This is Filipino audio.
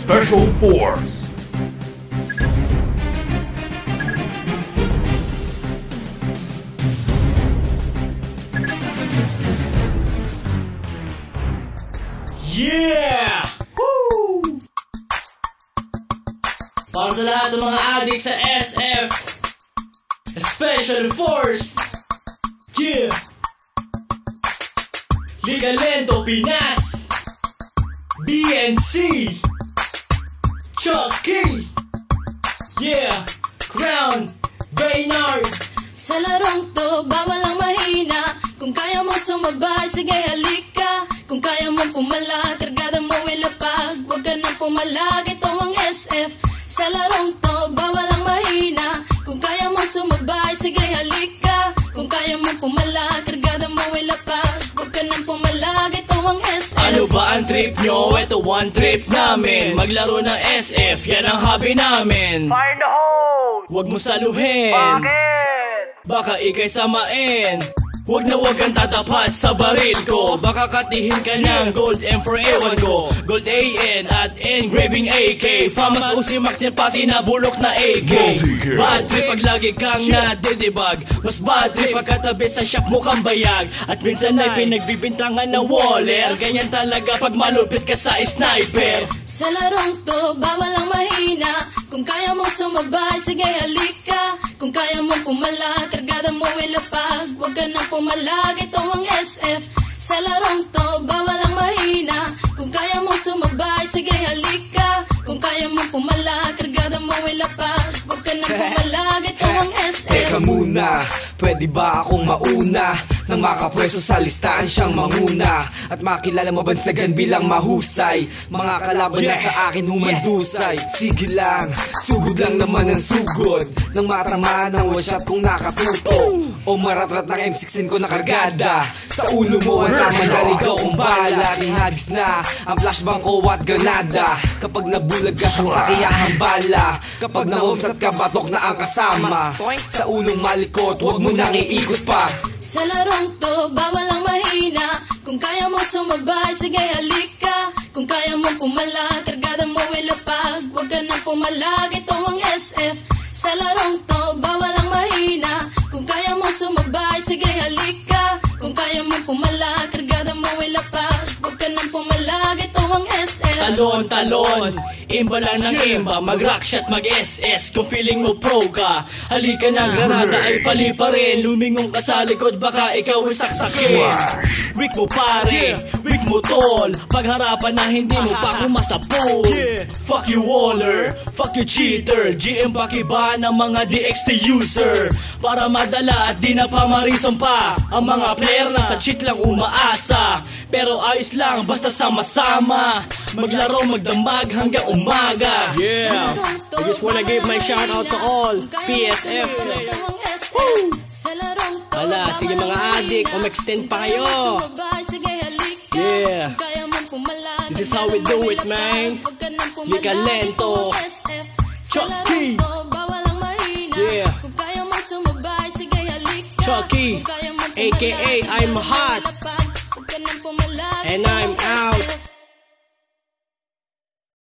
Special Force. Yeah! Woo! Para sa lahat ng mga adik sa SF Special Force. Yeah! Liga Lento Pinas, BNC, Chucky, yeah, Crown, Baynard. Sa larong to, bawal ang mahina. Kung kaya mo sumabay, sige halika. Kung kaya mo pumalag, kargada mo ilapag. Huwag ka nang pumalag, ito ang SF. Sa larong to, bawal ang mahina. Kung kaya mo sumabay, sige halika. Kung kaya mo pumalag, kargada mo ilapag. Huwag ka nang pumalag, ito ang SF. Ano ba ang trip nyo? Ito one trip namin. Maglaro ng SF, yan ang hobby namin. Find the hole! Huwag mo saluhin, Bakit? baka ikay samain. Huwag na huwag kang tatapat sa baril ko. Baka katihin ka ng gold M for ewan ko. Gold AN at engraving AK. Famas usimak niyan pati na bulok na AK. Bad trip pag lagi kang nadidibag. Mas bad trip pag katabi sa shop mo kang bayag. At minsan ay pinagbibintangan na waller. Ganyan talaga pag malupit ka sa sniper. Sa larong to, bawal ang mahina. Kung kaya mo sumabay, sige halika. Kung kaya mo pumalag, kargada mo ilapag. Huwag ka nang pumalag, ito ang SF. Sa larong to, bawal ang mahina. Kung kaya mo sumabay, sige halika. Kung kaya mo pumalag, kargada mo ilapag. Huwag ka nang pumalag, ito ang SF. Teka muna, pwede ba akong mauna? Nang makapwesto sa listahan siyang manguna. At makilala mabansagan bilang mahusay. Mga kalaban na sa akin humandusay. Sige lang, sugod lang naman ang sugod. Nang matamaan ang one shot kong nakatuto. O maratrat ng M16 ko nakargada. Sa ulo mo ang tama naligaw kong bala. Ihagis na ang flashbang ko at granada. Kapag nabulag ka sa sakiyahang bala. Kapag nangumsat ka batok na ang kasama. Sa ulong malikot, huwag mo nang iikot pa. Sa larong to, bawal ang mahina. Kung kaya mo sumabay, sige halika. Kung kaya mo pumalag, kargada mo ilapag. Huwag ka nang pumalag, ito ang SF. Sa larong to, bawal ang mahina. Kung kaya mo sumabay, sige halika. Kung kaya mo pumalag, kargada mo ilapag. Huwag ka nang pumalag, ito ang SF. Talon, talon, imba lang ng imba. Mag-rockshot, mag-SS. Kung feeling mo pro ka, halika na, granada ay pali pa rin. Lumingong ka sa likod, baka ikaw ay saksakin. Weak mo pare, weak mo tol. Pagharapan na hindi mo pa kumasapol. Fuck you waller, fuck you cheater. GM pakiba ng mga DXT user. Para madala at di na pamarisan pa. Ang mga player na sa cheat lang umaasa. Pero ayos lang, basta sama-sama. Maglaro, magdamag hanggang umaga. Yeah, I just wanna give my shout out to all PSF. Ala, sige mga adik, extend pa kayo. Yeah, this is how we do it, man. Liga Lento, Chucky. Yeah, Chucky, aka I'm hot.